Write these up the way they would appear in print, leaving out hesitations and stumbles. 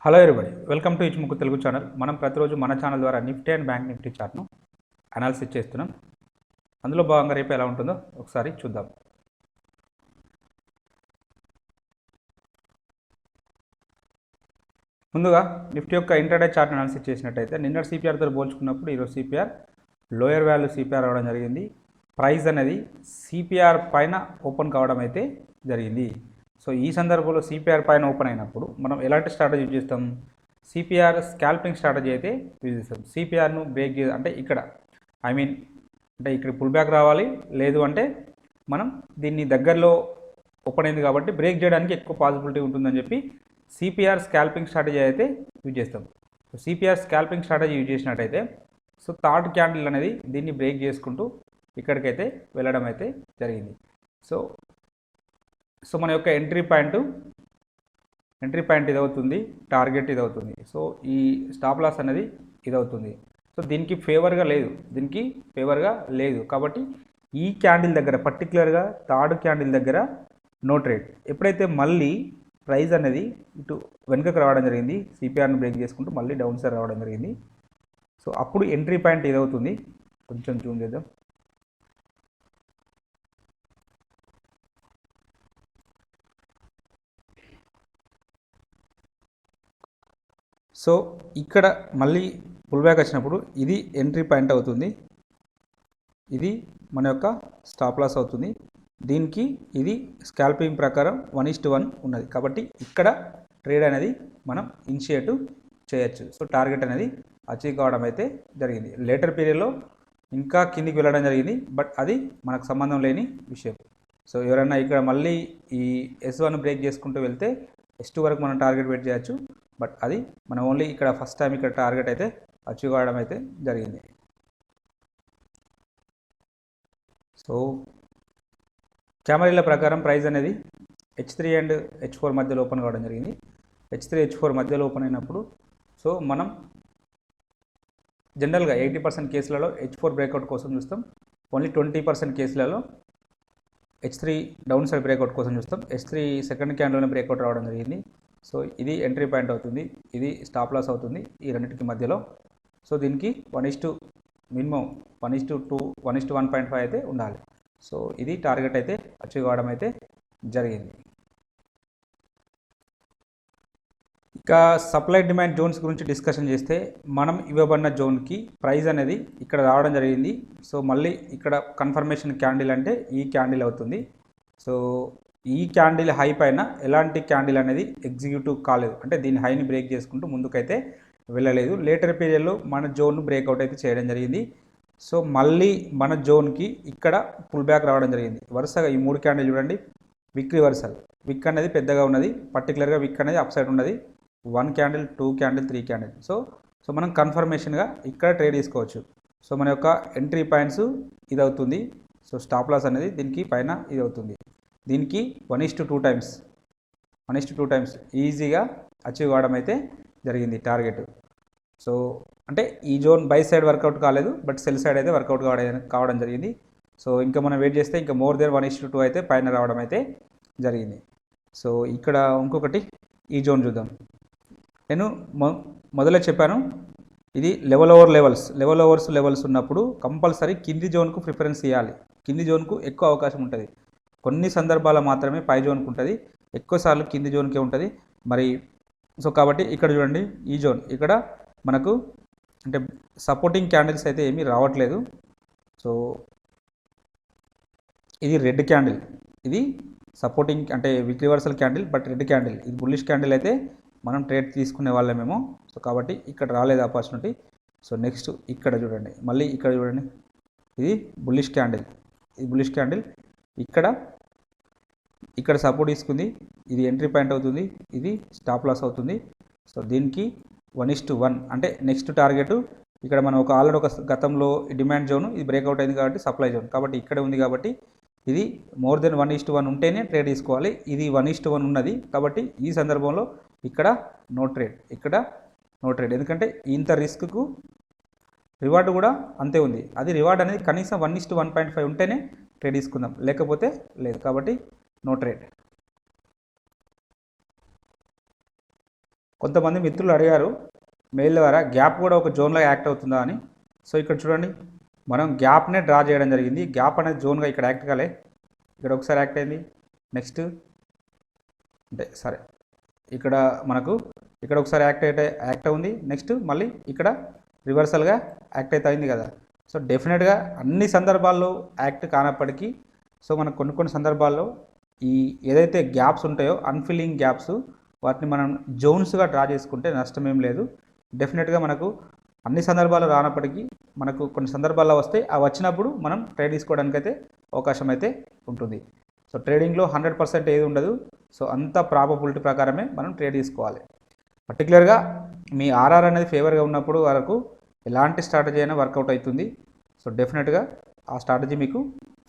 Hello everybody, welcome to ఇచ్ముక్కు Telugu channel. మనం ప్రతిరోజు మన ఛానల్ ద్వారా నిఫ్టీ అండ్ బ్యాంక్ నిఫ్టీ చార్ట్ను అనాలిసిస్ చేస్తున్నాం. అందులో భాగంగా రేపు ఎలా ఉంటుందో ఒకసారి చూద్దాం. ముందుగా నిఫ్టీ యొక్క ఇంటర్డే చార్ట్ అనాలిసిస్ చేసినట్టయితే నిన్నటి సిపిఆర్తో పోల్చుకున్నప్పుడు ఈరోజు సిపిఆర్ లోయర్ వాల్యూ సిపిఆర్ అవడం జరిగింది. ప్రైస్ అనేది సిపిఆర్ పైన ఓపెన్ కావడం అయితే జరిగింది. సో ఈ సందర్భంలో సిపిఆర్ పైన ఓపెన్ అయినప్పుడు మనం ఎలాంటి స్ట్రాటజీ యూజ్ చేస్తాం? సిపిఆర్ స్కాల్పింగ్ స్ట్రాటజీ అయితే యూజ్ చేస్తాం. సిపిఆర్ను బ్రేక్ అంటే ఇక్కడ అంటే ఇక్కడ పుల్ బ్యాక్ రావాలి, లేదు అంటే మనం దీన్ని దగ్గరలో ఓపెన్ అయింది కాబట్టి బ్రేక్ చేయడానికి ఎక్కువ పాసిబిలిటీ ఉంటుందని చెప్పి సిపిఆర్ స్కాల్పింగ్ స్ట్రాటజీ అయితే యూజ్ చేస్తాం. So CPR scalping strategy use చేసినట్టయితే సో థర్డ్ క్యాండిల్ అనేది దీన్ని బ్రేక్ చేసుకుంటూ ఇక్కడికైతే వెళ్ళడం అయితే జరిగింది. సో మన యొక్క ఎంట్రీ పాయింట్ ఇది అవుతుంది, టార్గెట్ ఇది అవుతుంది. సో ఈ స్టాప్ లాస్ అనేది ఇది అవుతుంది. సో దీనికి ఫేవర్గా లేదు కాబట్టి ఈ క్యాండిల్ దగ్గర పర్టికులర్గా థర్డ్ క్యాండిల్ దగ్గర నో ట్రేడ్. ఎప్పుడైతే మళ్ళీ ప్రైస్ అనేది ఇటు వెనుకకు రావడం జరిగింది, సిపిఆర్ను బ్రేక్ చేసుకుంటూ మళ్ళీ డౌన్ సైడ్ రావడం జరిగింది. సో అప్పుడు ఎంట్రీ పాయింట్ ఇది అవుతుంది. కొంచెం జూమ్ చేద్దాం. సో ఇక్కడ మళ్ళీ పుల్ బ్యాక్ వచ్చినప్పుడు ఇది ఎంట్రీ పాయింట్ అవుతుంది, ఇది మన యొక్క స్టాప్ లాస్ అవుతుంది. దీనికి ఇది స్కాల్పింగ్ ప్రకారం 1:1 ఉన్నది కాబట్టి ఇక్కడ ట్రేడ్ అనేది మనం ఇనిషియేట్ చేయొచ్చు. సో టార్గెట్ అనేది అచీవ్ కావడం అయితే జరిగింది. లేటర్ పీరియడ్లో ఇంకా కిందికి వెళ్ళడం జరిగింది, బట్ అది మనకు సంబంధం లేని విషయం. సో ఎవరైనా ఇక్కడ మళ్ళీ ఈ S1 బ్రేక్ చేసుకుంటూ వెళ్తే S2 వరకు మనం టార్గెట్ వెయిట్ చేయొచ్చు, బట్ అది మనం ఓన్లీ ఇక్కడ ఫస్ట్ టైం ఇక్కడ టార్గెట్ అయితే అచీవ్ కావడం అయితే జరిగింది. సో కెమెరాల ప్రకారం ప్రైస్ అనేది H3 అండ్ H4 మధ్యలో ఓపెన్ కావడం జరిగింది. H3 H4 మధ్యలో ఓపెన్ అయినప్పుడు సో మనం జనరల్గా 80% కేసులలో H4 బ్రేక్అవుట్ కోసం చూస్తాం, ఓన్లీ 20% కేసులలో H3 డౌన్ సైడ్ బ్రేక్అవుట్ కోసం చూస్తాం. H3 సెకండ్ క్యాండిల్లోనే బ్రేక్అవుట్ రావడం జరిగింది. సో ఇది ఎంట్రీ పాయింట్ అవుతుంది, ఇది స్టాప్ లాస్ అవుతుంది ఈ రెండింటికి మధ్యలో. సో దీనికి మినిమం 1:2 1:1.5 అయితే ఉండాలి. సో ఇది టార్గెట్ అయితే అచీవ్ కావడం అయితే జరిగింది. ఇక సప్లై డిమాండ్ జోన్స్ గురించి డిస్కషన్ చేస్తే మనం ఇవ్వబడిన జోన్కి ప్రైస్ అనేది ఇక్కడ రావడం జరిగింది. సో మళ్ళీ ఇక్కడ కన్ఫర్మేషన్ క్యాండిల్ అంటే ఈ క్యాండిల్ అవుతుంది. సో ఈ క్యాండిల్ హై పైన ఎలాంటి క్యాండిల్ అనేది ఎగ్జిక్యూటివ్ కాలేదు, అంటే దీని హైని బ్రేక్ చేసుకుంటూ ముందుకైతే వెళ్ళలేదు. లేటర్ పీరియడ్లో మన జోన్ను బ్రేక్అవుట్ అయితే చేయడం జరిగింది. సో మళ్ళీ మన జోన్కి ఇక్కడ పుల్ బ్యాక్ రావడం జరిగింది. వరుసగా ఈ 3 క్యాండిల్ చూడండి, విక్ రివర్సల్. విక్ అనేది పెద్దగా ఉన్నది, పర్టికులర్గా విక్ అనేది అప్ సైడ్ ఉన్నది. 1 క్యాండిల్ 2 క్యాండిల్ 3 క్యాండిల్. సో మనం కన్ఫర్మేషన్గా ఇక్కడ ట్రేడ్ తీసుకోవచ్చు. సో మన యొక్క ఎంట్రీ పాయింట్స్ ఇది అవుతుంది. సో స్టాప్ లాస్ అనేది దీనికి పైన ఇది అవుతుంది. దీనికి 1:2 టైమ్స్ ఈజీగా అచీవ్ కావడం అయితే జరిగింది టార్గెట్. సో అంటే ఈ జోన్ బై సైడ్ వర్కౌట్ కాలేదు, బట్ సెల్ సైడ్ అయితే వర్కౌట్ కావడం జరిగింది. సో ఇంకా మనం వెయిట్ చేస్తే ఇంకా మోర్ దెన్ 1:2 అయితే పైన రావడం అయితే జరిగింది. సో ఇక్కడ ఇంకొకటి ఈ జోన్ చూద్దాం. నేను మొదలే చెప్పాను, ఇది లెవెల్స్ ఉన్నప్పుడు కంపల్సరీ కింది జోన్కు ప్రిఫరెన్స్ ఇవ్వాలి. కింది జోన్కు ఎక్కువ అవకాశం ఉంటుంది. కొన్ని సందర్భాలు మాత్రమే పై జోన్కు ఉంటుంది, ఎక్కువసార్లు కింది జోన్కే ఉంటుంది మరి. సో కాబట్టి ఇక్కడ చూడండి, ఈ జోన్ ఇక్కడ మనకు అంటే సపోర్టింగ్ క్యాండిల్స్ అయితే ఏమీ రావట్లేదు. సో ఇది రెడ్ క్యాండిల్, ఇది సపోర్టింగ్ అంటే విక్ reversal candle, but red candle. ఇది బుల్లిష్ క్యాండిల్ అయితే మనం ట్రేడ్ తీసుకునే వాళ్ళమేమో. సో కాబట్టి ఇక్కడ రాలేదు ఆపర్చునిటీ. సో నెక్స్ట్ ఇక్కడ చూడండి, మళ్ళీ ఇక్కడ చూడండి, ఇది బుల్లిష్ క్యాండిల్. ఇక్కడ సపోర్ట్ తీసుకుంది, ఇది ఎంట్రీ పాయింట్ అవుతుంది, ఇది స్టాప్ లాస్ అవుతుంది. సో దీనికి 1:1 అంటే నెక్స్ట్ టార్గెట్ ఇక్కడ మనం ఆల్రెడీ ఒక గతంలో డిమాండ్ జోన్ ఇది బ్రేక్అవుట్ అయింది కాబట్టి సప్లై జోన్ కాబట్టి ఇక్కడ ఉంది. కాబట్టి ఇది మోర్ దెన్ 1:1 ఉంటేనే ట్రేడ్ తీసుకోవాలి. ఇది 1:1 ఉన్నది కాబట్టి ఈ సందర్భంలో ఇక్కడ నో ట్రేడ్, ఎందుకంటే ఇంత రిస్క్కు రివార్డ్ కూడా అంతే ఉంది. అది రివార్డ్ అనేది కనీసం 1:1.5 ఉంటేనే ట్రేడ్ తీసుకుందాం, లేకపోతే లేదు. కాబట్టి నో ట్రేడ్. కొంతమంది మిత్రులు అడిగారు మెయిల్ ద్వారా గ్యాప్ కూడా ఒక జోన్లో యాక్ట్ అవుతుందా అని. సో ఇక్కడ చూడండి, మనం గ్యాప్నే డ్రా చేయడం జరిగింది. గ్యాప్ అనేది జోన్గా ఇక్కడ యాక్ట్ కాలే, ఇక్కడ ఒకసారి యాక్ట్ అయింది. నెక్స్ట్ అంటే సరే, ఇక్కడ మనకు ఇక్కడ ఒకసారి యాక్ట్ ఉంది. నెక్స్ట్ మళ్ళీ ఇక్కడ రివర్సల్గా యాక్ట్ అయితే అయింది కదా. సో డెఫినెట్గా అన్ని సందర్భాల్లో యాక్ట్ కానప్పటికీ, సో మనకు కొన్ని సందర్భాల్లో ఈ ఏదైతే గ్యాప్స్ ఉంటాయో అన్ఫిల్లింగ్ గ్యాప్స్, వాటిని మనం జోన్స్గా డ్రా చేసుకుంటే నష్టం ఏం లేదు. డెఫినెట్గా మనకు అన్ని సందర్భాలు రానప్పటికీ మనకు కొన్ని సందర్భాల్లో వస్తాయి. అవి వచ్చినప్పుడు మనం ట్రేడ్ తీసుకోవడానికి అయితే అవకాశం అయితే ఉంటుంది. సో ట్రేడింగ్లో 100% ఏది ఉండదు. సో అంత ప్రాబబిలిటీ ప్రకారమే మనం ట్రేడ్ తీసుకోవాలి. పర్టికులర్గా మీ ఆర్ఆర్ అనేది ఫేవర్గా ఉన్నప్పుడు వరకు ఎలాంటి స్ట్రాటజీ అయినా వర్కౌట్ అవుతుంది. సో డెఫినెట్గా ఆ స్ట్రాటజీ మీకు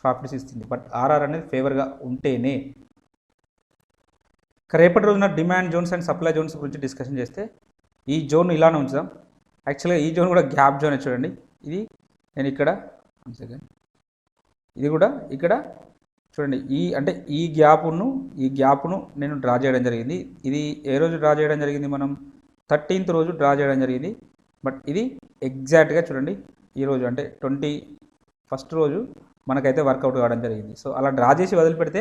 ప్రాఫిట్స్ ఇస్తుంది. బట్ ఆర్ఆర్ అనేది ఫేవర్గా ఉంటేనే. రేపటి రోజున demand zones and supply zones గురించి డిస్కషన్ చేస్తే, ఈ జోన్ ఇలానే ఉంచుదాం. యాక్చువల్గా ఈ జోన్ కూడా గ్యాప్ జోన్ చూడండి. ఇది నేను ఇక్కడ ఇది కూడా ఇక్కడ చూడండి, ఈ గ్యాప్ను నేను డ్రా చేయడం జరిగింది. ఇది ఏ రోజు డ్రా చేయడం జరిగింది? మనం 13th రోజు డ్రా చేయడం జరిగింది. బట్ ఇది ఎగ్జాక్ట్గా చూడండి, ఈ రోజు అంటే 21st రోజు మనకైతే వర్కౌట్ కావడం జరిగింది. సో అలా డ్రా చేసి వదిలిపెడితే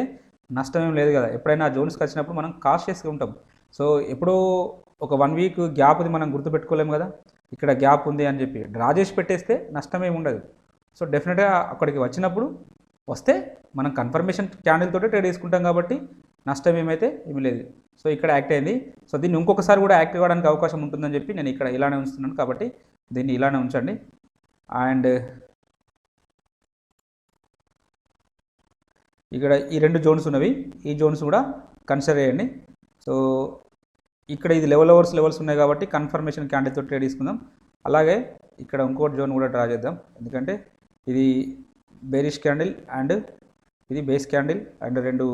నష్టం ఏం లేదు కదా. ఎప్పుడైనా జోన్స్కి వచ్చినప్పుడు మనం కాషియస్గా ఉంటాం. సో ఎప్పుడో ఒక 1 వీక్ గ్యాప్ది మనం గుర్తుపెట్టుకోలేము కదా. ఇక్కడ గ్యాప్ ఉంది అని చెప్పి డ్రా చేసి పెట్టేస్తే నష్టం ఏమి ఉండదు. సో డెఫినెట్గా అక్కడికి వచ్చినప్పుడు వస్తే మనం కన్ఫర్మేషన్ క్యాండిల్ తోటే ట్రేడ్ చేసుకుంటాం కాబట్టి నష్టం ఏమీ లేదు. సో ఇక్కడ యాక్ట్ అయింది. సో దీన్ని ఇంకొకసారి కూడా యాక్ట్ అవ్వడానికి అవకాశం ఉంటుందని చెప్పి నేను ఇక్కడ ఇలానే ఉంచుతున్నాను. కాబట్టి దీన్ని ఇలానే ఉంచండి. అండ్ ఇక్కడ ఈ 2 జోన్స్ ఉన్నవి, ఈ జోన్స్ కూడా కన్సిడర్ చేయండి. సో ఇక్కడ ఇది లెవెల్స్ ఉన్నాయి కాబట్టి కన్ఫర్మేషన్ క్యాండిల్తో ట్రేడ్ తీసుకుందాం. అలాగే ఇక్కడ ఇంకోటి జోన్ కూడా డ్రా చేద్దాం. ఎందుకంటే ఇది బేరిష్ క్యాండిల్ అండ్ ఇది బేస్ క్యాండిల్ అండ్ 2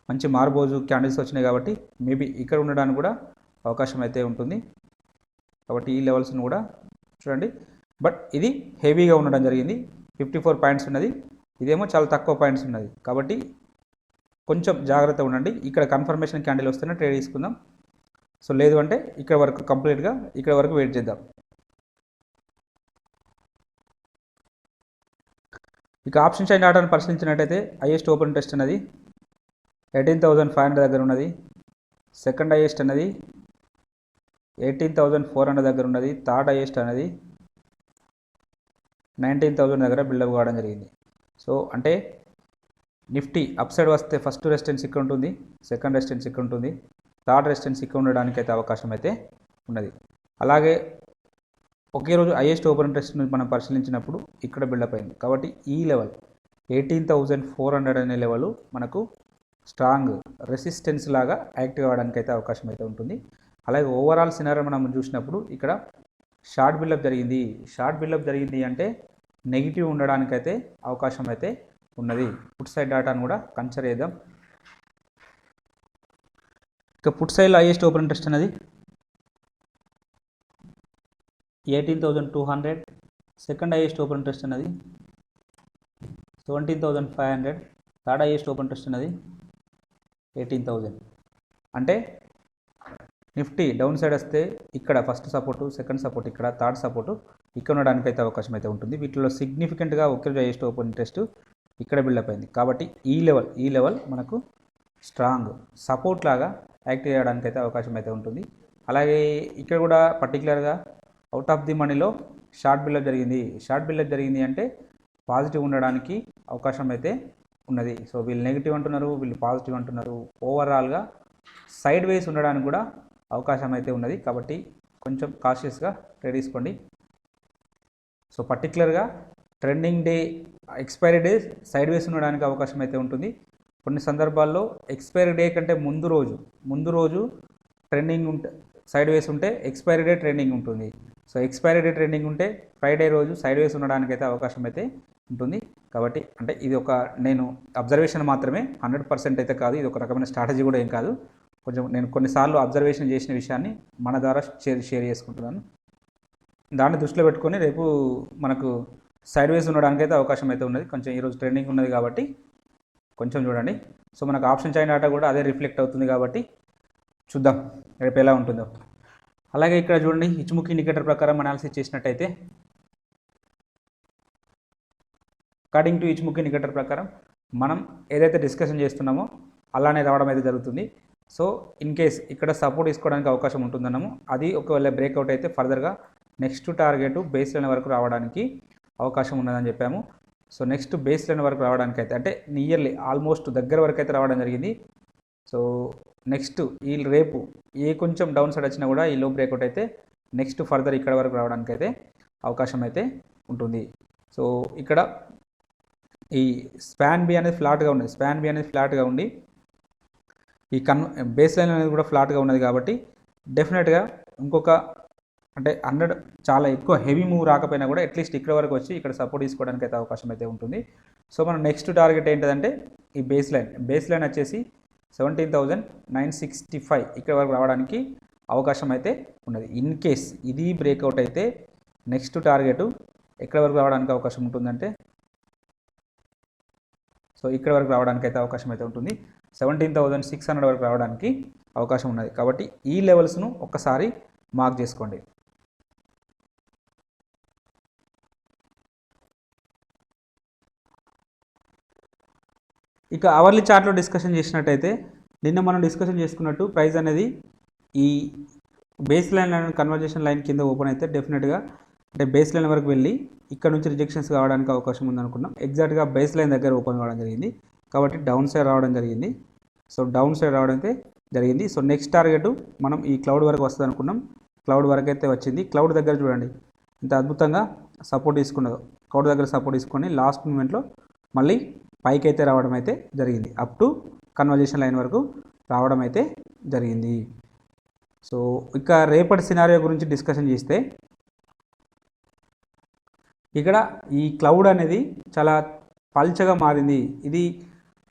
మంచి మార్బోజు క్యాండిల్స్ వచ్చినాయి కాబట్టి మేబీ ఇక్కడ ఉండడానికి కూడా అవకాశం అయితే ఉంటుంది. కాబట్టి ఈ లెవెల్స్ని కూడా చూడండి. బట్ ఇది హెవీగా ఉండడం జరిగింది. 54 పాయింట్స్ ఉన్నది, ఇదేమో చాలా తక్కువ పాయింట్స్ ఉన్నది. కాబట్టి కొంచెం జాగ్రత్త ఉండండి. ఇక్కడ కన్ఫర్మేషన్ క్యాండిల్ వస్తేనే ట్రేడ్ తీసుకుందాం. సో లేదు అంటే ఇక్కడ వరకు కంప్లీట్గా ఇక్కడ వరకు వెయిట్ చేద్దాం. ఇక ఆప్షన్ చైన్ ఆర్డర్ని పరిశీలించినట్టయితే హైయెస్ట్ ఓపెన్ టెస్ట్ అనేది 18,500 దగ్గర ఉన్నది. సెకండ్ హైయెస్ట్ అనేది 18,400 దగ్గర ఉన్నది. థర్డ్ హైయెస్ట్ అనేది 19,000 దగ్గర బిల్డప్ కావడం జరిగింది. సో అంటే నిఫ్టీ అప్ సైడ్ వస్తే ఫస్ట్ రెసిస్టెన్స్ ఇక్కడ ఉంటుంది, సెకండ్ రెసిస్టెన్స్ ఇక్కడ ఉంటుంది, థర్డ్ రెసిస్టెన్స్ ఇక్కడ ఉండడానికి అయితే అవకాశం అయితే ఉన్నది. అలాగే ఒకే రోజు హైయెస్ట్ ఓపెన్ టెస్ట్ని మనం పరిశీలించినప్పుడు ఇక్కడ బిల్డప్ అయింది. కాబట్టి ఈ లెవెల్ 18,400 అనే లెవెల్ మనకు స్ట్రాంగ్ రెసిస్టెన్స్ లాగా యాక్టివ్ అవ్వడానికి అయితే అవకాశం అయితే ఉంటుంది. అలాగే ఓవరాల్ సినారియో మనం చూసినప్పుడు ఇక్కడ షార్ట్ బిల్డప్ జరిగింది. షార్ట్ బిల్డప్ జరిగింది అంటే నెగిటివ్ ఉండడానికైతే అవకాశం అయితే ఉన్నది. పుట్ సైడ్ డాటాను కూడా కన్సిడర్ చేద్దాం. ఇక పుట్ సైడ్లో హైయెస్ట్ ఓపెన్ ఇంట్రెస్ట్ అనేది 18,200. సెకండ్ హైయెస్ట్ ఓపెన్ ఇంట్రెస్ట్ అనేది 17,500. థర్డ్ హైయెస్ట్ ఓపెన్ ఇంట్రెస్ట్ అనేది 18,000. అంటే నిఫ్టీ డౌన్ సైడ్ వస్తే ఇక్కడ ఫస్ట్ సపోర్టు, సెకండ్ సపోర్ట్ ఇక్కడ, థర్డ్ సపోర్టు ఇక్కడ ఉండడానికి అయితే అవకాశం అయితే ఉంటుంది. వీటిలో సిగ్నిఫికెంట్గా ఒకే రోజు హైయెస్ట్ ఓపెన్ ఇంట్రెస్ట్ ఇక్కడ బిల్డప్ అయింది. కాబట్టి ఈ లెవెల్ మనకు స్ట్రాంగ్ సపోర్ట్ లాగా యాక్టివ్ చేయడానికి అయితే అవకాశం అయితే ఉంటుంది. అలాగే ఇక్కడ కూడా పర్టికులర్గా అవుట్ ఆఫ్ ది మనీలో షార్ట్ బిల్డప్ జరిగింది. షార్ట్ బిల్డప్ జరిగింది అంటే పాజిటివ్ ఉండడానికి అవకాశం అయితే ఉన్నది. సో వీళ్ళు నెగిటివ్ అంటున్నారు, వీళ్ళు పాజిటివ్ అంటున్నారు. ఓవరాల్గా సైడ్ వేస్ ఉండడానికి కూడా అవకాశం అయితే ఉన్నది. కాబట్టి కొంచెం కాషియస్గా ట్రేడ్ తీసుకోండి. సో పర్టికులర్గా trending day, expiry day side వేస్ ఉండడానికి అవకాశం అయితే ఉంటుంది. కొన్ని సందర్భాల్లో ఎక్స్పైరీ డే కంటే ముందు రోజు ట్రెండింగ్ సైడ్ వేస్ ఉంటే ఎక్స్పైరీ డే ట్రెండింగ్ ఉంటుంది. సో ఎక్స్పైరీ డే ట్రెండింగ్ ఉంటే ఫ్రైడే రోజు సైడ్ వేస్ ఉండడానికి అయితే అవకాశం అయితే ఉంటుంది. కాబట్టి అంటే ఇది ఒక నేను అబ్జర్వేషన్ మాత్రమే, 100% అయితే కాదు. ఇది ఒక రకమైన స్ట్రాటజీ కూడా ఏం కాదు. కొంచెం నేను కొన్నిసార్లు అబ్జర్వేషన్ చేసిన విషయాన్ని మన ద్వారా షేర్ చేసుకుంటున్నాను. దాన్ని దృష్టిలో పెట్టుకొని రేపు మనకు సైడ్ వేస్ ఉండడానికి అయితే అవకాశం అయితే ఉన్నది. కొంచెం ఈరోజు ట్రెండింగ్ ఉన్నది కాబట్టి కొంచెం చూడండి. సో మనకు ఆప్షన్ చైన్ ఆట కూడా అదే రిఫ్లెక్ట్ అవుతుంది కాబట్టి చూద్దాం రేపు ఎలా ఉంటుందో. అలాగే ఇక్కడ చూడండి ఇచ్చుముఖి ఇండికేటర్ ప్రకారం అనాలిసిస్ చేసినట్టయితే అకార్డింగ్ టు ఇచ్చుముఖి ఇండికేటర్ ప్రకారం మనం ఏదైతే డిస్కషన్ చేస్తున్నామో అలానే రావడం అయితే జరుగుతుంది. సో ఇన్ కేస్ ఇక్కడ సపోర్ట్ తీసుకోవడానికి అవకాశం ఉంటుందన్నాము. అది ఒకవేళ బ్రేక్అవుట్ అయితే ఫర్దర్గా నెక్స్ట్ టార్గెట్ బేస్ లైన్ వరకు రావడానికి అవకాశం ఉన్నదని చెప్పాము. సో నెక్స్ట్ బేస్ లైన్ వరకు రావడానికి అయితే అంటే నియర్లీ ఆల్మోస్ట్ దగ్గర వరకు అయితే రావడం జరిగింది. సో నెక్స్ట్ ఈ రేపు ఏ కొంచెం డౌన్ సైడ్ వచ్చినా కూడా ఈ లో బ్రేక్అవుట్ అయితే నెక్స్ట్ ఫర్దర్ ఇక్కడ వరకు రావడానికి అయితే అవకాశం అయితే ఉంటుంది. సో ఇక్కడ ఈ స్పాన్ బి అనేది ఫ్లాట్గా ఉన్నది. స్పాన్ బి అనేది ఫ్లాట్గా ఉండి ఈ బేస్ లైన్ అనేది కూడా ఫ్లాట్గా ఉన్నది కాబట్టి డెఫినెట్గా ఇంకొక అంటే 100 చాలా ఎక్కువ హెవీ మూవ్ రాకపోయినా కూడా అట్లీస్ట్ ఇక్కడ వరకు వచ్చి ఇక్కడ సపోర్ట్ తీసుకోవడానికి అయితే అవకాశం అయితే ఉంటుంది. సో మన నెక్స్ట్ టార్గెట్ ఏంటంటే ఈ బేస్ లైన్ వచ్చేసి 17,965 ఇక్కడ వరకు రావడానికి అవకాశం అయితే ఉన్నది. ఇన్ కేస్ ఇది బ్రేక్అవుట్ అయితే నెక్స్ట్ టార్గెట్ ఎక్కడ వరకు రావడానికి అవకాశం ఉంటుందంటే సో ఇక్కడ వరకు రావడానికి అయితే అవకాశం అయితే ఉంటుంది. 17,600 వరకు రావడానికి అవకాశం ఉన్నది. కాబట్టి ఈ లెవెల్స్ను ఒక్కసారి మార్క్ చేసుకోండి. ఇక అవర్లీ చార్ట్లో డిస్కషన్ చేసినట్టయితే నిన్న మనం డిస్కషన్ చేసుకున్నట్టు ప్రైస్ అనేది ఈ బేస్ లైన్ కన్వర్జేషన్ లైన్ కింద ఓపెన్ అయితే డెఫినెట్గా అంటే బేస్ లైన్ వరకు వెళ్ళి ఇక్కడ నుంచి రిజెక్షన్స్ కావడానికి అవకాశం ఉందనుకున్నాం. ఎగ్జాక్ట్గా బేస్ లైన్ దగ్గర ఓపెన్ కావడం జరిగింది కాబట్టి డౌన్ సైడ్ రావడం జరిగింది. సో డౌన్ సైడ్ రావడం అయితే జరిగింది. సో నెక్స్ట్ టార్గెట్ మనం ఈ క్లౌడ్ వరకు వస్తుంది అనుకున్నాం. క్లౌడ్ వరకు అయితే వచ్చింది. క్లౌడ్ దగ్గర చూడండి ఇంత అద్భుతంగా సపోర్ట్ తీసుకున్నదో. క్లౌడ్ దగ్గర సపోర్ట్ తీసుకొని లాస్ట్ మూమెంట్లో మళ్ళీ పైకి అయితే రావడం అయితే జరిగింది. అప్ టు కన్వర్జేషన్ లైన్ వరకు రావడం అయితే జరిగింది. సో ఇక రేపటి సినారియో గురించి డిస్కషన్ చేస్తే ఇక్కడ ఈ క్లౌడ్ అనేది చాలా పల్చగా మారింది. ఇది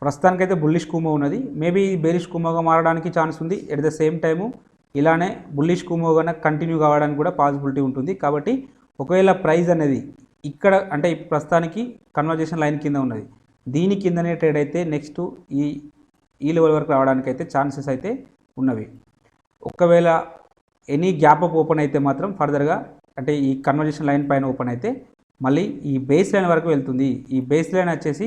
ప్రస్తుతానికైతే బుల్లిష్ కూమో ఉన్నది. మేబీ బేరిష్ కూమోగా మారడానికి ఛాన్స్ ఉంది. ఎట్ ద సేమ్ టైము ఇలానే బుల్లిష్ కూమోగా కంటిన్యూ కావడానికి కూడా పాసిబిలిటీ ఉంటుంది. కాబట్టి ఒకవేళ ప్రైస్ అనేది ఇక్కడ అంటే ప్రస్తుతానికి కన్వర్జేషన్ లైన్ కింద ఉన్నది, దీని కిందనే ట్రేడ్ అయితే నెక్స్ట్ ఈ లెవెల్ వరకు రావడానికి అయితే ఛాన్సెస్ అయితే ఉన్నవి. ఒకవేళ ఎనీ గ్యాప్ అప్ ఓపెన్ అయితే మాత్రం ఫర్దర్గా అంటే ఈ కన్వర్జేషన్ లైన్ పైన ఓపెన్ అయితే మళ్ళీ ఈ బేస్ లైన్ వరకు వెళ్తుంది. ఈ బేస్ లైన్ వచ్చేసి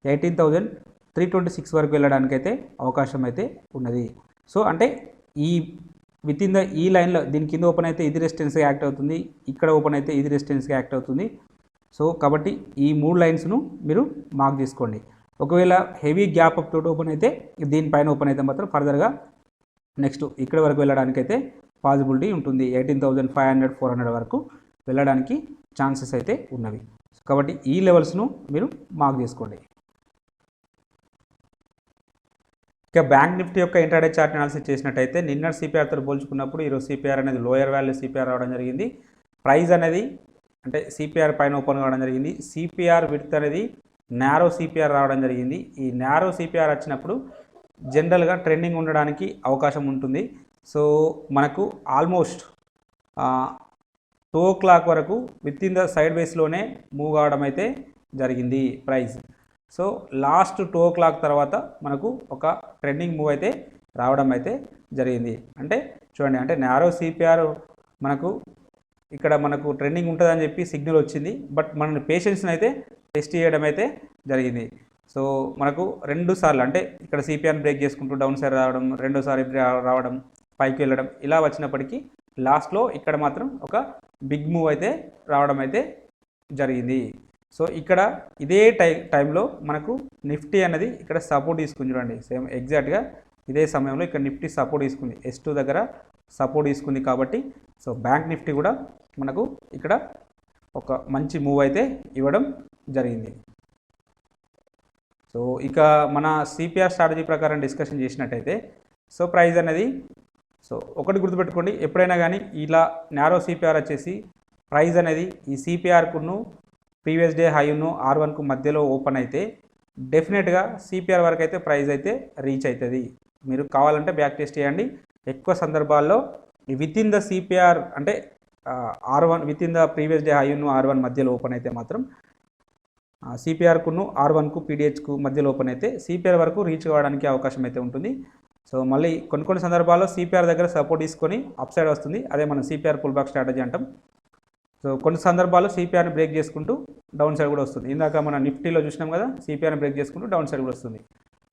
18,326 వరకు వెళ్ళడానికైతే అవకాశం అయితే ఉన్నది. సో అంటే ఈ విత్ ఇన్ ద ఈ లైన్లో దీని కింద ఓపెన్ అయితే ఇది రెసిస్టెన్స్గా యాక్ట్ అవుతుంది, ఇక్కడ ఓపెన్ అయితే ఇది రెసిస్టెన్స్గా యాక్ట్ అవుతుంది. సో కాబట్టి ఈ 3 లైన్స్ను మీరు మార్క్ చేసుకోండి. ఒకవేళ హెవీ గ్యాప్ అప్ తోటి ఓపెన్ అయితే దీనిపైన ఓపెన్ అయితే మాత్రం ఫర్దర్గా నెక్స్ట్ ఇక్కడ వరకు వెళ్ళడానికైతే పాసిబిలిటీ ఉంటుంది. 18,500 400 వరకు వెళ్ళడానికి ఛాన్సెస్ అయితే ఉన్నవి. కాబట్టి ఈ లెవెల్స్ను మీరు మార్క్ చేసుకోండి. ఇక బ్యాంక్ నిఫ్టీ యొక్క ఇంట్రాడే చార్ట్ అనాలిసిస్ చేసినట్టయితే నిన్న సిపిఆర్తో పోల్చుకున్నప్పుడు ఈరోజు సిపిఆర్ అనేది లోయర్ వాల్యూ సిపిఆర్ రావడం జరిగింది. ప్రైస్ అనేది అంటే సిపిఆర్ పైన ఓపెన్ కావడం జరిగింది. సిపిఆర్ విడ్త్ అనేది నారో సిపిఆర్ రావడం జరిగింది. ఈ నారో సిపిఆర్ వచ్చినప్పుడు జనరల్గా ట్రెండింగ్ ఉండడానికి అవకాశం ఉంటుంది. సో మనకు ఆల్మోస్ట్ 2 o'clock వరకు విత్ ఇన్ ద సైడ్ వేస్లోనే మూవ్ కావడం అయితే జరిగింది ప్రైస్. సో లాస్ట్ 2 o'clock తర్వాత మనకు ఒక ట్రెండింగ్ మూవ్ అయితే రావడం అయితే జరిగింది. అంటే చూడండి, అంటే నారో సిపిఆర్ మనకు ఇక్కడ మనకు ట్రెండింగ్ ఉంటుందని చెప్పి సిగ్నల్ వచ్చింది. బట్ మన పేషెన్స్ని అయితే టెస్ట్ చేయడం అయితే జరిగింది. సో మనకు 2 సార్లు అంటే ఇక్కడ సిపిఆర్ బ్రేక్ చేసుకుంటూ డౌన్ సైడ్ రావడం, రెండోసారి రావడం, పైకి వెళ్ళడం ఇలా వచ్చినప్పటికీ లాస్ట్లో ఇక్కడ మాత్రం ఒక బిగ్ మూవ్ అయితే రావడం అయితే జరిగింది. సో ఇక్కడ ఇదే టైంలో మనకు నిఫ్టీ అనేది ఇక్కడ సపోర్ట్ తీసుకుని చూడండి, సేమ్ ఎగ్జాక్ట్గా ఇదే సమయంలో ఇక్కడ నిఫ్టీ సపోర్ట్ తీసుకుంది, S2 దగ్గర సపోర్ట్ తీసుకుంది. కాబట్టి సో బ్యాంక్ నిఫ్టీ కూడా మనకు ఇక్కడ ఒక మంచి మూవ్ అయితే ఇవ్వడం జరిగింది. సో ఇక మన సిపిఆర్ స్ట్రాటజీ ప్రకారం డిస్కషన్ చేసినట్టయితే సో ప్రైస్ అనేది సో ఒకటి గుర్తుపెట్టుకోండి, ఎప్పుడైనా కానీ ఇలా నారో సిపిఆర్ వచ్చేసి ప్రైస్ అనేది ఈ సిపిఆర్కును ప్రీవియస్ డే హైను R1కు మధ్యలో ఓపెన్ అయితే డెఫినెట్గా సిపిఆర్ వరకు అయితే ప్రైస్ అయితే రీచ్ అవుతుంది. మీరు కావాలంటే బ్యాక్ టెస్ట్ చేయండి. ఎక్కువ సందర్భాల్లో విత్ ఇన్ ద సిపిఆర్ అంటే R1 with in the previous day high R1 మధ్యలో ఓపెన్ అయితే మాత్రం సిపిఆర్కును R1కు PDHకు మధ్యలో ఓపెన్ అయితే సిపిఆర్ వరకు రీచ్ కావడానికి అవకాశం అయితే ఉంటుంది. సో మళ్ళీ కొన్ని సందర్భాల్లో సిపిఆర్ దగ్గర సపోర్ట్ తీసుకొని అప్ సైడ్ వస్తుంది, అదే మనం సిపిఆర్ పుల్ బ్యాక్ స్ట్రాటజీ అంటాం. సో కొన్ని సందర్భాల్లో సిపిఆర్ని బ్రేక్ చేసుకుంటూ డౌన్ సైడ్ కూడా వస్తుంది. ఇందాక మన నిఫ్టీలో చూసినాం కదా, సిపిఆర్ని బ్రేక్ చేసుకుంటూ డౌన్ సైడ్ కూడా వస్తుంది.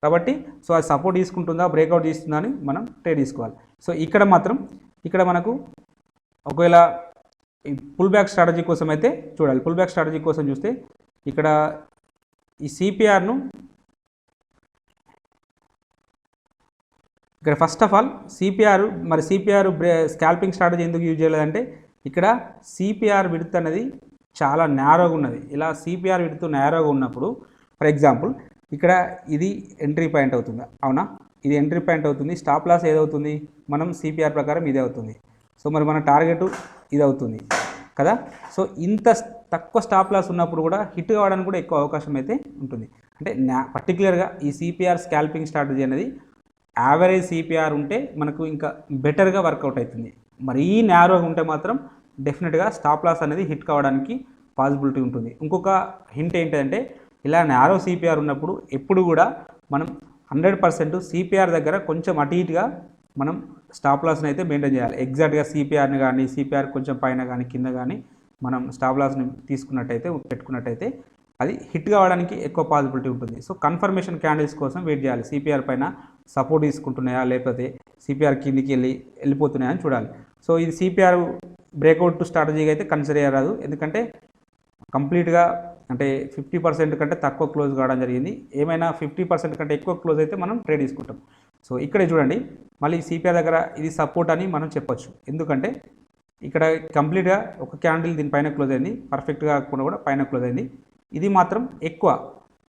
కాబట్టి సో అది సపోర్ట్ తీసుకుంటుందా బ్రేక్అవుట్ తీస్తుందా అని మనం ట్రేడ్ తీసుకోవాలి. సో ఇక్కడ మనకు ఒకవేళ ఈ పుల్ బ్యాక్ స్ట్రాటజీ కోసం అయితే చూడాలి. పుల్ బ్యాక్ స్ట్రాటజీ కోసం చూస్తే ఇక్కడ ఈ సిపిఆర్ను ఇక్కడ first of all CPR scalping strategy ఎందుకు యూజ్ చేయలేదంటే ఇక్కడ సిపిఆర్ విడ్త్ అనేది చాలా నేరోగా ఉన్నది. ఇలా సిపిఆర్ విడ్త్ నేరోగా ఉన్నప్పుడు ఫర్ ఎగ్జాంపుల్ ఇక్కడ ఇది ఎంట్రీ పాయింట్ అవుతుంది, అవునా, ఇది ఎంట్రీ పాయింట్ అవుతుంది. స్టాప్ లాస్ ఏదవుతుంది, మనం సిపిఆర్ ప్రకారం ఇదే అవుతుంది. సో మరి మన టార్గెట్ ఇది అవుతుంది కదా. సో ఇంత తక్కువ స్టాప్ లాస్ ఉన్నప్పుడు కూడా హిట్ కావడానికి కూడా ఎక్కువ అవకాశం అయితే ఉంటుంది. అంటే పర్టికులర్గా ఈ సిపిఆర్ స్కాల్పింగ్ స్ట్రాటజీ అనేది యావరేజ్ సిపిఆర్ ఉంటే మనకు ఇంకా బెటర్గా వర్కౌట్ అవుతుంది. మరీ నేరోగా ఉంటే మాత్రం డెఫినెట్గా స్టాప్ లాస్ అనేది హిట్ కావడానికి పాసిబిలిటీ ఉంటుంది. ఇంకొక హింట్ ఏంటంటే ఇలా నేరో సిపిఆర్ ఉన్నప్పుడు ఎప్పుడు కూడా మనం 100% సిపిఆర్ దగ్గర కొంచెం అటు ఇటుగా మనం స్టాప్ లాస్ని అయితే మెయింటైన్ చేయాలి. ఎగ్జాక్ట్గా సిపిఆర్ని కానీ సిపిఆర్ కొంచెం పైన కానీ కింద కానీ మనం స్టాప్ లాస్ని పెట్టుకున్నట్టయితే అది హిట్ కావడానికి ఎక్కువ పాసిబిలిటీ ఉంటుంది. సో కన్ఫర్మేషన్ క్యాండిల్స్ కోసం వెయిట్ చేయాలి. సిపిఆర్ పైన సపోర్ట్ తీసుకుంటున్నాయా లేకపోతే సిపిఆర్ కిందికి వెళ్ళిపోతున్నాయా అని చూడాలి. సో ఇది సిపిఆర్ బ్రేక్అవుట్ స్ట్రాటజీగా అయితే కన్సిడర్ చేయరాదు, ఎందుకంటే కంప్లీట్గా అంటే 50% కంటే తక్కువ క్లోజ్ కావడం జరిగింది. ఏమైనా 50% కంటే ఎక్కువ క్లోజ్ అయితే మనం ట్రేడ్ తీసుకుంటాం. సో ఇక్కడే చూడండి, మళ్ళీ సిపిఆర్ దగ్గర ఇది సపోర్ట్ అని మనం చెప్పొచ్చు, ఎందుకంటే ఇక్కడ కంప్లీట్గా ఒక క్యాండిల్ దీనిపైన క్లోజ్ అయింది, పర్ఫెక్ట్గా కాకుండా కూడా పైన క్లోజ్ అయింది. ఇది మాత్రం ఎక్కువ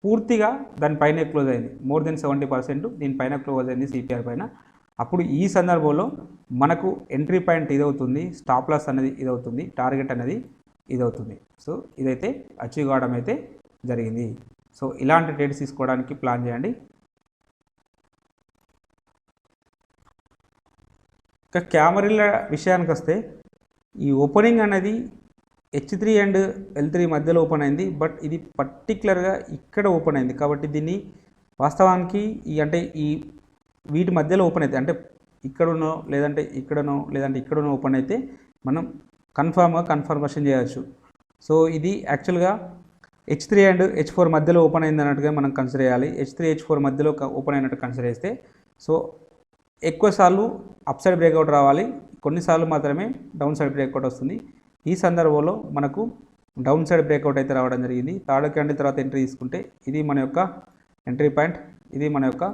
పూర్తిగా దానిపైన క్లోజ్ అయింది, మోర్ దెన్ 70% దీనిపైన క్లోజ్ అయింది సిపిఆర్ పైన. అప్పుడు ఈ సందర్భంలో మనకు ఎంట్రీ పాయింట్ ఇదవుతుంది, స్టాప్ లాస్ అనేది ఇదవుతుంది, టార్గెట్ అనేది ఇదవుతుంది. సో ఇదైతే అచీవ్ కావడం అయితే జరిగింది. సో ఇలాంటి ట్రేడ్స్ తీసుకోవడానికి ప్లాన్ చేయండి. ఇక క్యామరీల విషయానికి వస్తే ఈ ఓపెనింగ్ అనేది H3 అండ్ L3 మధ్యలో ఓపెన్ అయింది, బట్ ఇది పర్టికులర్గా ఇక్కడ ఓపెన్ అయింది. కాబట్టి దీన్ని వాస్తవానికి ఈ వీటి మధ్యలో ఓపెన్ అయితే అంటే ఇక్కడనో లేదంటే ఇక్కడనో ఓపెన్ అయితే మనం కన్ఫర్మేషన్ చేయవచ్చు. సో ఇది యాక్చువల్గా H3 అండ్ H4 మధ్యలో ఓపెన్ అయింది అన్నట్టుగా మనం కన్సిడర్ చేయాలి. H3 H4 మధ్యలో ఓపెన్ అయినట్టు కన్సిడర్ చేస్తే సో ఎక్కువసార్లు అప్ సైడ్ బ్రేక్అవుట్ రావాలి, కొన్నిసార్లు మాత్రమే డౌన్ సైడ్ బ్రేక్అవుట్ వస్తుంది. ఈ సందర్భంలో మనకు డౌన్ సైడ్ బ్రేక్అవుట్ అయితే రావడం జరిగింది. థర్డ్ క్యాండిల్ తర్వాత ఎంట్రీ తీసుకుంటే ఇది మన యొక్క ఎంట్రీ పాయింట్, ఇది మన యొక్క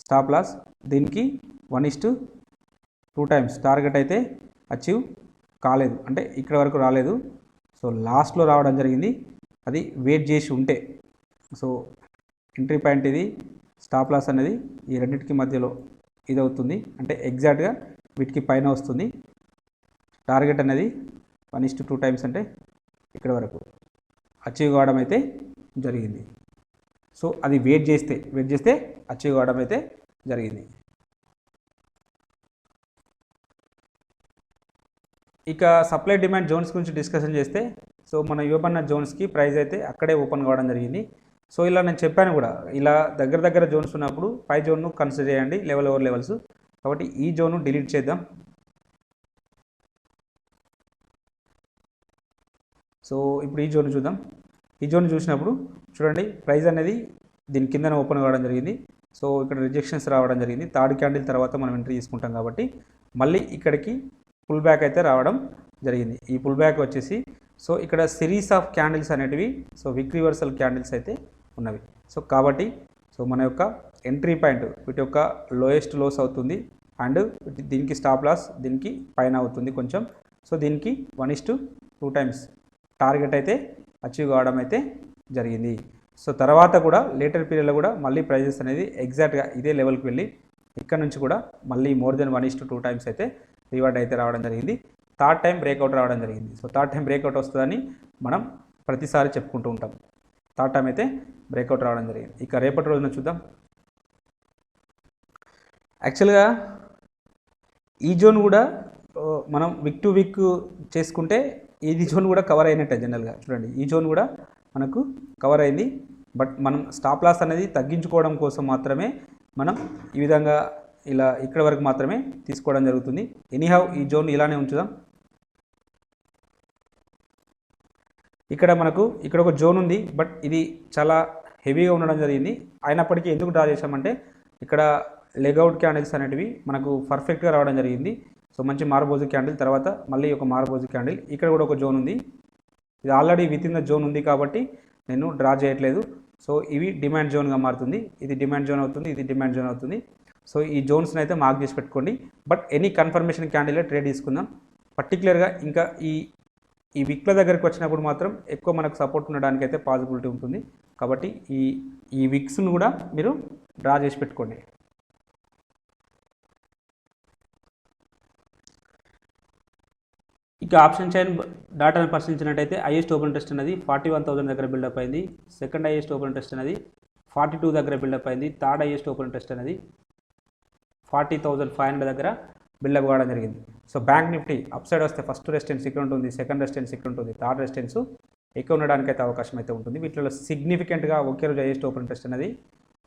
స్టాప్ లాస్. దీనికి 1:2 టైమ్స్ టార్గెట్ అయితే అచీవ్ కాలేదు, అంటే ఇక్కడ వరకు రాలేదు. సో లాస్ట్లో రావడం జరిగింది, అది వెయిట్ చేసి ఉంటే. సో ఎంట్రీ పాయింట్ ఇది, స్టాప్ లాస్ అనేది ఈ రెండింటికి మధ్యలో ఇది అవుతుంది, అంటే ఎగ్జాక్ట్గా వీటికి పైన వస్తుంది. టార్గెట్ అనేది 1:2 టైమ్స్ అంటే ఇక్కడ వరకు అచీవ్ కావడం అయితే జరిగింది. సో అది వెయిట్ చేస్తే అచీవ్ కావడం అయితే జరిగింది. ఇక సప్లై డిమాండ్ జోన్స్ గురించి డిస్కషన్ చేస్తే సో మన ఇవ్వబడిన జోన్స్కి ప్రైస్ అయితే అక్కడే ఓపెన్ కావడం జరిగింది. సో ఇలా నేను చెప్పాను కూడా, ఇలా దగ్గర జోన్స్ ఉన్నప్పుడు పై జోన్ను కన్సిడర్ చేయండి, లెవెల్ ఓవర్ లెవెల్స్. కాబట్టి ఈ జోన్ను డిలీట్ చేద్దాం. సో ఇప్పుడు ఈ జోన్ చూద్దాం. ఈ జోన్ చూసినప్పుడు చూడండి, ప్రైస్ అనేది దీని కిందన ఓపెన్ కావడం జరిగింది. సో ఇక్కడ రిజెక్షన్స్ రావడం జరిగింది. థర్డ్ క్యాండిల్ తర్వాత మనం ఎంట్రీ తీసుకుంటాం కాబట్టి మళ్ళీ ఇక్కడికి పుల్ బ్యాక్ అయితే రావడం జరిగింది. ఈ పుల్ బ్యాక్ వచ్చేసి సో ఇక్కడ సిరీస్ ఆఫ్ క్యాండిల్స్ అనేటివి సో విక్ రివర్సల్ క్యాండిల్స్ అయితే ఉన్నవి. సో కాబట్టి సో మన యొక్క ఎంట్రీ పాయింట్ వీటి యొక్క లోయెస్ట్ లోస్ అవుతుంది, అండ్ దీనికి స్టాప్ లాస్ దీనికి పైన అవుతుంది కొంచెం. సో దీనికి 1:2 టైమ్స్ టార్గెట్ అయితే అచీవ్ కావడం అయితే జరిగింది. సో తర్వాత కూడా లేటర్ పీరియడ్లో కూడా మళ్ళీ ప్రైజెస్ అనేది ఎగ్జాక్ట్గా ఇదే లెవెల్కి వెళ్ళి ఇక్కడ నుంచి కూడా మళ్ళీ మోర్ దెన్ 1:2 టైమ్స్ అయితే రివార్డ్ అయితే రావడం జరిగింది. థర్డ్ టైం బ్రేక్అవుట్ రావడం జరిగింది. సో థర్డ్ టైం బ్రేక్అవుట్ వస్తుందని మనం ప్రతిసారి చెప్పుకుంటూ ఉంటాం. థర్డ్ టైం అయితే బ్రేక్అవుట్ రావడం జరిగింది. ఇక రేపటి రోజున చూద్దాం. యాక్చువల్గా ఈ జోన్ కూడా మనం వీక్ టు వీక్ చేసుకుంటే ఇది జోన్ కూడా కవర్ అయినట్టే. జనరల్గా చూడండి, ఈ జోన్ కూడా మనకు కవర్ అయింది. బట్ మనం స్టాప్ లాస్ అనేది తగ్గించుకోవడం కోసం మాత్రమే మనం ఈ విధంగా ఇలా ఇక్కడ వరకు మాత్రమే తీసుకోవడం జరుగుతుంది. ఎనీహౌ ఈ జోన్ ఇలానే ఉంచుదాం. ఇక్కడ మనకు ఇక్కడ ఒక జోన్ ఉంది, బట్ ఇది చాలా హెవీగా ఉండడం జరిగింది. అయినప్పటికీ ఎందుకు డ్రా చేసామంటే ఇక్కడ లెగౌట్ క్యాండిల్స్ అనేటివి మనకు పర్ఫెక్ట్గా రావడం జరిగింది. సో మంచి మార్బోజు క్యాండిల్, తర్వాత మళ్ళీ ఒక మార్బోజు క్యాండిల్, ఇక్కడ కూడా ఒక జోన్ ఉంది. ఇది already with in the zone ఉంది కాబట్టి నేను డ్రా చేయట్లేదు. సో ఇవి డిమాండ్ జోన్గా మారుతుంది, ఇది డిమాండ్ జోన్ అవుతుంది, ఇది డిమాండ్ జోన్ అవుతుంది. సో ఈ జోన్స్ని అయితే మార్క్ చేసి పెట్టుకోండి. But any confirmation candle trade తీసుకుందాం. పర్టికులర్గా ఇంకా ఈ విక్ల దగ్గరికి వచ్చినప్పుడు మాత్రం ఎక్కువ మనకు సపోర్ట్ ఉండడానికి అయితే పాసిబిలిటీ ఉంటుంది. కాబట్టి ఈ విక్స్ను కూడా మీరు డ్రా చేసి పెట్టుకోండి. ఇక ఆప్షన్ చైన్ డాటాను పరిశీలించినట్టయితే హైయెస్ట్ ఓపెన్ టెస్ట్ అనేది 41,000 దగ్గర బిల్డప్ అయింది. సెకండ్ హైయెస్ట్ ఓపెన్ టెస్ట్ అనేది 42 దగ్గర బిల్డప్ అయింది. థర్డ్ హైయెస్ట్ ఓపెన్ టెస్ట్ అనేది 40,500 దగ్గర బిల్డప్ కావడం జరిగింది. So bank Nifty up side వస్తే ఫస్ట్ రెసిస్టెన్స్ ఇక్కడ ఉంటుంది, సెకండ్ రెసిస్టెన్స్ ఇక్కడ ఉంటుంది, థర్డ్ రెసిస్టెన్స్ ఎక్కువ ఉండడానికి అయితే అవకాశం అయితే ఉంటుంది. వీటిలో సిగ్నిఫికెంట్గా ఒకే రోజు హైయెస్ట్ ఓపెన్ టెస్ట్ అనేది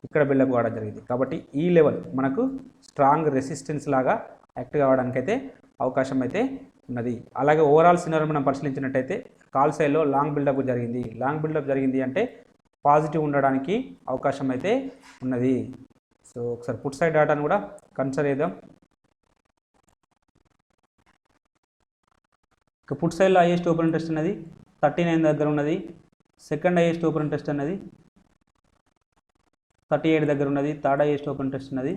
ఇక్కడ బిల్డప్ కావడం జరిగింది. కాబట్టి ఈ లెవెల్ మనకు స్ట్రాంగ్ రెసిస్టెన్స్ లాగా యాక్ట్ కావడానికి అయితే అవకాశం అయితే ఉన్నది. అలాగే ఓవరాల్ సినారీ మనం పరిశీలించినట్టయితే కాల్ సైడ్లో లాంగ్ బిల్డప్ జరిగింది. లాంగ్ బిల్డప్ జరిగింది అంటే పాజిటివ్ ఉండడానికి అవకాశం అయితే ఉన్నది. సో ఒకసారి పుట్ సైడ్ డాటాను కూడా కన్సిడర్ చేద్దాం. ఇక పుట్ సైడ్లో హైయెస్ట్ ఓపెన్ టెస్ట్ అనేది 39 దగ్గర ఉన్నది. సెకండ్ హైయెస్ట్ ఓపెన్ టెస్ట్ అనేది 38 దగ్గర ఉన్నది. థర్డ్ హైయెస్ట్ ఓపెన్ టెస్ట్ అనేది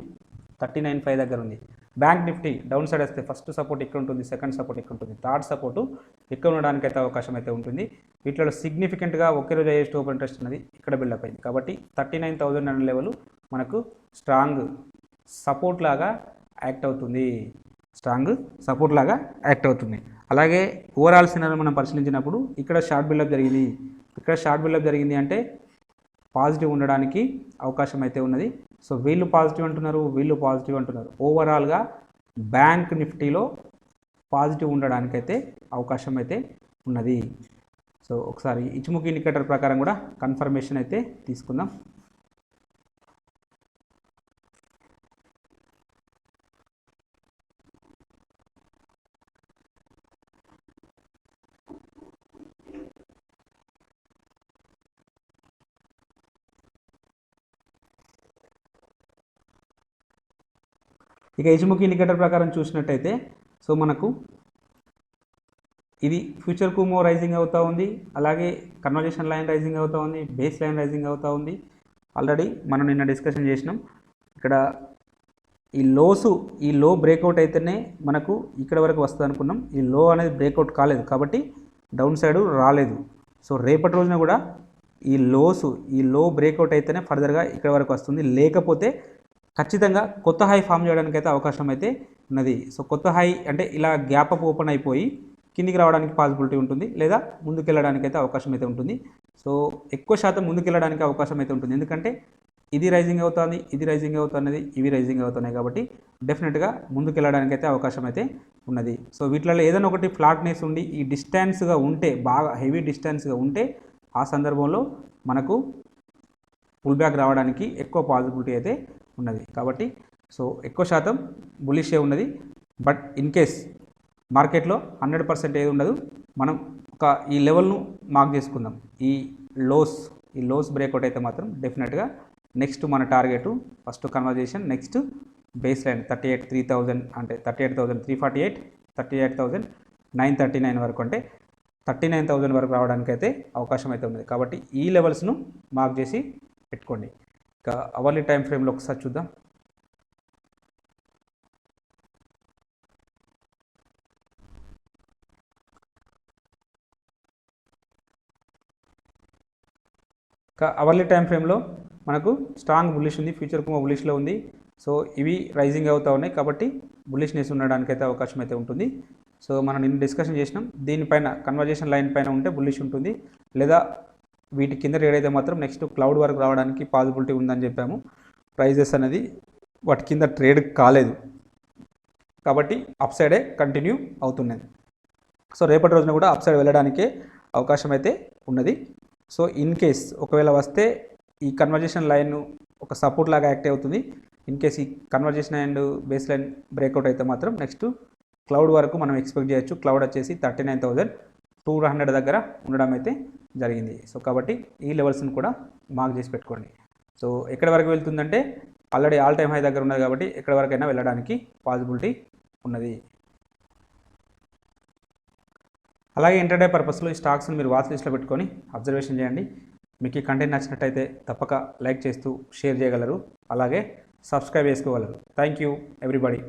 39.5 దగ్గర ఉంది. బ్యాంక్ నిఫ్టీ డౌన్ సైడ్ వస్తే ఫస్ట్ సపోర్ట్ ఇక్కడ ఉంటుంది, సెకండ్ సపోర్ట్ ఇక్కడ ఉంటుంది, థర్డ్ సపోర్టు ఇక్కడ ఉండడానికి అయితే అవకాశం అయితే ఉంటుంది. వీటిలో సిగ్నిఫికెంట్గా ఒకే రోజు హైయెస్ట్ ఓపెన్ టెస్ట్ అనేది ఇక్కడ బిల్డప్ అయింది. కాబట్టి 39,000 అనే లెవెల్ మనకు స్ట్రాంగ్ సపోర్ట్ లాగా యాక్ట్ అవుతుంది. అలాగే ఓవరాల్ సినారీ మనం పరిశీలించినప్పుడు ఇక్కడ షార్ట్ బిల్డప్ జరిగింది. అంటే పాజిటివ్ ఉండడానికి అవకాశం అయితే ఉన్నది. సో వీళ్ళు పాజిటివ్ అంటున్నారు, ఓవరాల్గా బ్యాంక్ నిఫ్టీలో పాజిటివ్ ఉండడానికి అయితే అవకాశం అయితే ఉన్నది. సో ఒకసారి ఇచ్చుముఖి ఇండికేటర్ ప్రకారం కూడా కన్ఫర్మేషన్ అయితే తీసుకుందాం. ఇక ఇచ్చుముఖి ఇండికేటర్ ప్రకారం చూసినట్టయితే సో మనకు ఇది ఫ్యూచర్ కుమో రైజింగ్ అవుతూ ఉంది, అలాగే కన్వర్జేషన్ లైన్ రైజింగ్ అవుతూ ఉంది, బేస్ లైన్ రైజింగ్ అవుతూ ఉంది. ఆల్రెడీ మనం నిన్న డిస్కషన్ చేసినాం. ఇక్కడ ఈ లో బ్రేక్అవుట్ అయితేనే మనకు ఇక్కడ వరకు వస్తుంది అనుకున్నాం. ఈ లో అనేది బ్రేక్అవుట్ కాలేదు కాబట్టి డౌన్ సైడ్ రాలేదు. సో రేపటి రోజున కూడా ఈ లో బ్రేక్అవుట్ అయితేనే ఫర్దర్గా ఇక్కడ వరకు వస్తుంది, లేకపోతే ఖచ్చితంగా కొత్త హై ఫామ్ చేయడానికి అయితే అవకాశం అయితే ఉన్నది. సో కొత్త హై అంటే ఇలా గ్యాప్ అప్ ఓపెన్ అయిపోయి కిందికి రావడానికి పాసిబిలిటీ ఉంటుంది, లేదా ముందుకు వెళ్ళడానికి అయితే అవకాశం అయితే ఉంటుంది. సో ఎక్కువ శాతం ముందుకు వెళ్ళడానికి అవకాశం అయితే ఉంటుంది, ఎందుకంటే ఇది రైజింగ్ అవుతుంది, ఇవి రైజింగ్ అవుతున్నాయి కాబట్టి డెఫినెట్గా ముందుకు వెళ్ళడానికి అయితే అవకాశం అయితే ఉన్నది. సో వీటిలో ఏదైనా ఒకటి ఫ్లాట్నెస్ ఉండి ఈ డిస్టెన్స్గా ఉంటే, బాగా హెవీ డిస్టెన్స్గా ఉంటే ఆ సందర్భంలో మనకు పుల్ బ్యాక్ రావడానికి ఎక్కువ పాసిబిలిటీ అయితే ఉన్నది. కాబట్టి సో ఎక్కువ శాతం బులిషే ఉన్నది. బట్ ఇన్ కేస్ మార్కెట్లో 100% ఏది ఉండదు. మనం ఈ లెవెల్ను మార్క్ చేసుకుందాం. ఈ లోస్ బ్రేక్అవుట్ అయితే మాత్రం డెఫినెట్గా నెక్స్ట్ మన target first conversation, next base line 38,300 అంటే 38,348, 38,939 వరకు, అంటే 39,000 వరకు రావడానికి అయితే అవకాశం అయితే ఉన్నది. కాబట్టి ఈ లెవెల్స్ను మార్క్ చేసి పెట్టుకోండి. ఇక అవర్లీ టైం ఫ్రేమ్లో ఒకసారి చూద్దాం. ఇక అవర్లీ టైం ఫ్రేమ్లో మనకు స్ట్రాంగ్ బుల్లిష్ ఉంది, ఫ్యూచర్ కుమో బుల్లిష్లో ఉంది. సో ఇవి రైజింగ్ అవుతూ ఉన్నాయి కాబట్టి బుల్లిష్నెస్ ఉండడానికి అయితే అవకాశం అయితే ఉంటుంది. సో మనం నిన్న డిస్కషన్ చేసినాం, దీనిపైన కన్వర్జేషన్ లైన్ పైన ఉంటే బుల్లిష్ ఉంటుంది, లేదా వీటి కింద ట్రేడ్ అయితే మాత్రం నెక్స్ట్ క్లౌడ్ వరకు రావడానికి పాసిబిలిటీ ఉందని చెప్పాము. ప్రైజెస్ అనేది వాటి కింద ట్రేడ్ కాలేదు కాబట్టి అప్ సైడే కంటిన్యూ అవుతున్నది. సో రేపటి రోజున కూడా అప్ సైడ్ వెళ్ళడానికే అవకాశం అయితే ఉన్నది. సో ఇన్ కేస్ ఒకవేళ వస్తే ఈ కన్వర్జేషన్ లైన్ ఒక సపోర్ట్ లాగా యాక్ట్ అవుతుంది, ఇన్ కేస్ ఈ conversation and base line breakout అయితే మాత్రం నెక్స్ట్ క్లౌడ్ వరకు మనం ఎక్స్పెక్ట్ చేయొచ్చు. క్లౌడ్ వచ్చేసి 39,200 దగ్గర ఉండడం అయితే జరిగింది. సో కాబట్టి ఈ లెవెల్స్ని కూడా మార్క్ చేసి పెట్టుకోండి. సో ఎక్కడి వరకు వెళ్తుందంటే ఆల్రెడీ ఆల్ టైమ్ హై దగ్గర ఉన్నది కాబట్టి ఎక్కడి వరకైనా వెళ్ళడానికి పాసిబిలిటీ ఉన్నది. అలాగే ఇంటర్డే పర్పస్లో ఈ స్టాక్స్ని మీరు వాచ్ లిస్ట్లో పెట్టుకొని అబ్జర్వేషన్ చేయండి. మీకు ఈ కంటెంట్ నచ్చినట్టయితే తప్పక లైక్ చేస్తూ షేర్ చేయగలరు, అలాగే సబ్స్క్రైబ్ చేసుకోగలరు. Thank you everybody.